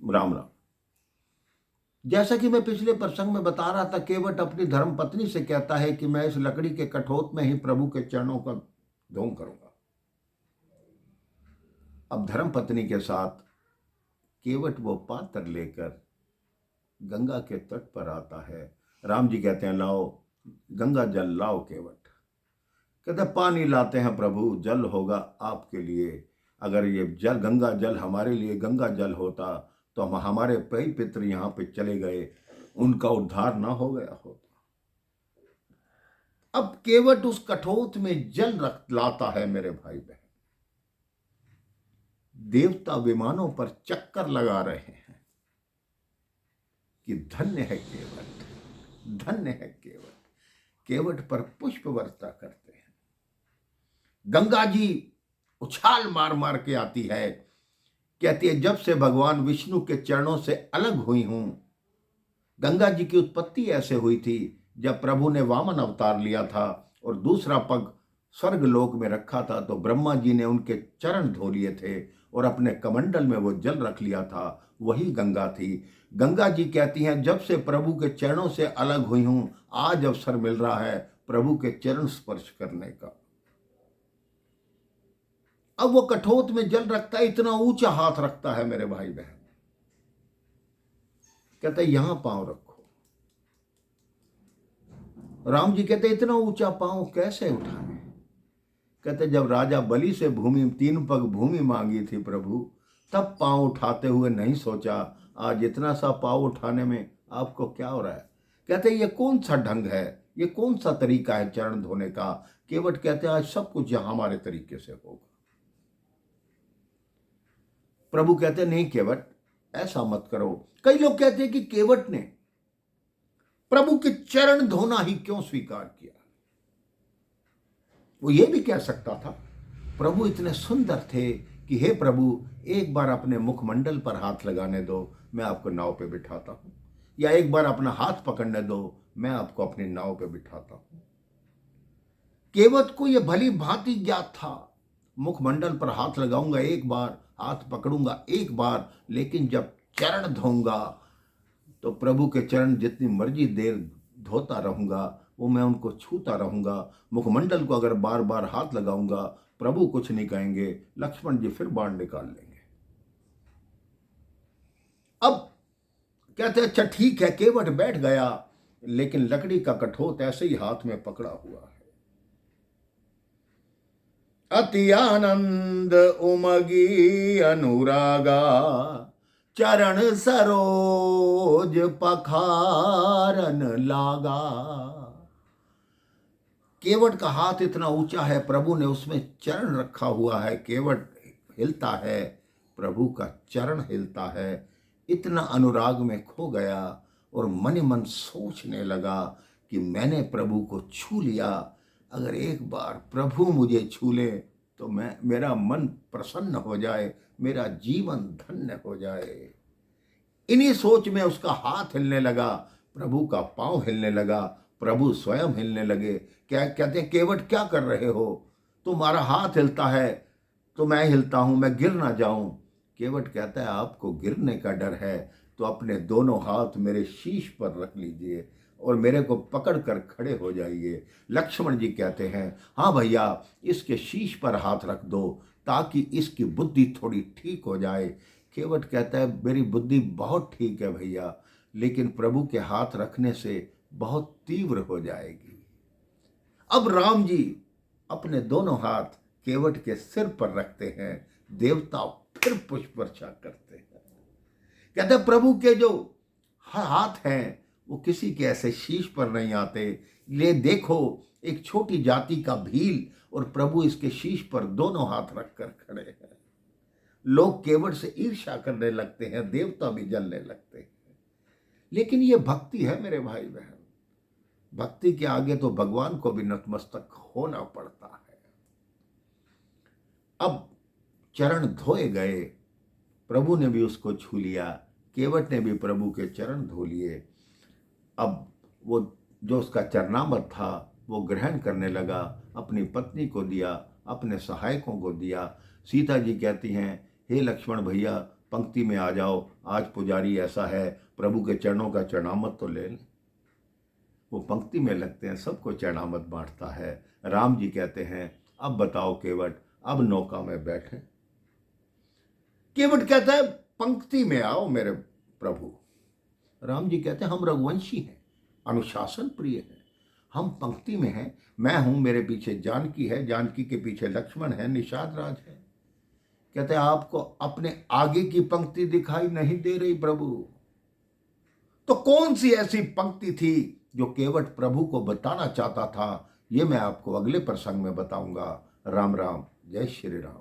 राम राम। जैसा कि मैं पिछले प्रसंग में बता रहा था, केवट अपनी धर्म पत्नी से कहता है कि मैं इस लकड़ी के कठोत में ही प्रभु के चरणों का ढोंग करूंगा। अब धर्म पत्नी के साथ केवट वो पात्र लेकर गंगा के तट पर आता है। राम जी कहते हैं, लाओ गंगा जल लाओ। केवट कहते हैं, पानी लाते हैं प्रभु, जल होगा आपके लिए। अगर ये जल गंगा जल हमारे लिए गंगा जल होता तो हम हमारे कई पितृ यहाँ पे चले गए, उनका उद्धार ना हो गया होता। अब केवट उस कठोत में जल रख लाता है। मेरे भाई बहन, देवता विमानों पर चक्कर लगा रहे हैं कि धन्य है केवट, धन्य है केवट। केवट पर पुष्प वर्षा करते हैं। गंगा जी उछाल मार मार के आती है, कहती है, जब से भगवान विष्णु के चरणों से अलग हुई हूं। गंगा जी की उत्पत्ति ऐसे हुई थी जब प्रभु ने वामन अवतार लिया था और दूसरा पग स्वर्ग लोक में रखा था, तो ब्रह्मा जी ने उनके चरण धो लिए थे और अपने कमंडल में वो जल रख लिया था। वही गंगा थी। गंगा जी कहती हैं, जब से प्रभु के चरणों से अलग हुई हूं, आज अवसर मिल रहा है प्रभु के चरण स्पर्श करने का। अब वो कठोत में जल रखता है, इतना ऊंचा हाथ रखता है मेरे भाई बहन। कहता है, यहां पांव रखो। राम जी कहते, इतना ऊंचा पांव कैसे उठाए? कहते, जब राजा बलि से भूमि 3 पग भूमि मांगी थी प्रभु, तब पांव उठाते हुए नहीं सोचा, आज इतना सा पांव उठाने में आपको क्या हो रहा है? कहते, ये कौन सा ढंग है, ये कौन सा तरीका है चरण धोने का? केवट कहते, आज सब कुछ यहां हमारे तरीके से होगा। प्रभु कहते, नहीं केवट, ऐसा मत करो। कई लोग कहते हैं कि केवट ने प्रभु के चरण धोना ही क्यों स्वीकार किया? वो ये भी कह सकता था, प्रभु इतने सुंदर थे कि हे प्रभु, एक बार अपने मुखमंडल पर हाथ लगाने दो, मैं आपको नाव पे बिठाता हूं। या एक बार अपना हाथ पकड़ने दो, मैं आपको अपनी नाव पे बिठाता हूं। केवट को यह भली भांति ज्ञात था, मुखमंडल पर हाथ लगाऊंगा एक बार, हाथ पकड़ूंगा एक बार, लेकिन जब चरण धोऊंगा तो प्रभु के चरण जितनी मर्जी देर धोता रहूंगा, वो मैं उनको छूता रहूंगा। मुखमंडल को अगर बार बार हाथ लगाऊंगा, प्रभु कुछ नहीं कहेंगे, लक्ष्मण जी फिर बाण निकाल लेंगे। अब कहते, अच्छा ठीक है। केवट बैठ गया, लेकिन लकड़ी का कठोत ऐसे ही हाथ में पकड़ा हुआ है। अति आनंद उमगी अनुरागा, चरण सरोज पखारन लागा। केवट का हाथ इतना ऊंचा है, प्रभु ने उसमें चरण रखा हुआ है। केवट हिलता है, प्रभु का चरण हिलता है। इतना अनुराग में खो गया और मन ही मन सोचने लगा कि मैंने प्रभु को छू लिया। अगर एक बार प्रभु मुझे छू ले तो मेरा मन प्रसन्न हो जाए, मेरा जीवन धन्य हो जाए। इन्हीं सोच में उसका हाथ हिलने लगा, प्रभु का पांव हिलने लगा, प्रभु स्वयं हिलने लगे। क्या कहते हैं, केवट क्या कर रहे हो? तुम्हारा हाथ हिलता है तो मैं हिलता हूं, मैं गिर ना जाऊं। केवट कहता है, आपको गिरने का डर है तो अपने दोनों हाथ मेरे शीश पर रख लीजिए और मेरे को पकड़ कर खड़े हो जाइए। लक्ष्मण जी कहते हैं, हाँ भैया, इसके शीश पर हाथ रख दो ताकि इसकी बुद्धि थोड़ी ठीक हो जाए। केवट कहता है, मेरी बुद्धि बहुत ठीक है भैया, लेकिन प्रभु के हाथ रखने से बहुत तीव्र हो जाएगी। अब राम जी अपने दोनों हाथ केवट के सिर पर रखते हैं। देवता फिर पुष्प वर्षा करते हैं। कहते हैं, प्रभु के जो हाथ हैं वो किसी के ऐसे शीश पर नहीं आते। ले देखो, एक छोटी जाति का भील और प्रभु इसके शीश पर दोनों हाथ रखकर खड़े हैं। लोग केवट से ईर्ष्या करने लगते हैं, देवता भी जलने लगते हैं। लेकिन ये भक्ति है मेरे भाई बहन। भक्ति के आगे तो भगवान को भी नतमस्तक होना पड़ता है। अब चरण धोए गए, प्रभु ने भी उसको छू लिया, केवट ने भी प्रभु के चरण धो लिए। अब वो जो उसका चरणामृत था वो ग्रहण करने लगा, अपनी पत्नी को दिया, अपने सहायकों को दिया। सीता जी कहती हैं, हे लक्ष्मण भैया, पंक्ति में आ जाओ, आज पुजारी ऐसा है, प्रभु के चरणों का चरणामत तो ले लें। वो पंक्ति में लगते हैं, सबको चरणामत बांटता है। राम जी कहते हैं, अब बताओ केवट, अब नौका में बैठे। केवट कहता है, पंक्ति में आओ मेरे प्रभु। राम जी कहते हैं, हम रघुवंशी हैं, अनुशासन प्रिय हैं, हम पंक्ति में हैं। मैं हूं, मेरे पीछे जानकी है, जानकी के पीछे लक्ष्मण है, निषाद राज है। कहते हैं, आपको अपने आगे की पंक्ति दिखाई नहीं दे रही प्रभु? तो कौन सी ऐसी पंक्ति थी जो केवट प्रभु को बताना चाहता था? ये मैं आपको अगले प्रसंग में बताऊंगा। राम राम, जय श्री राम।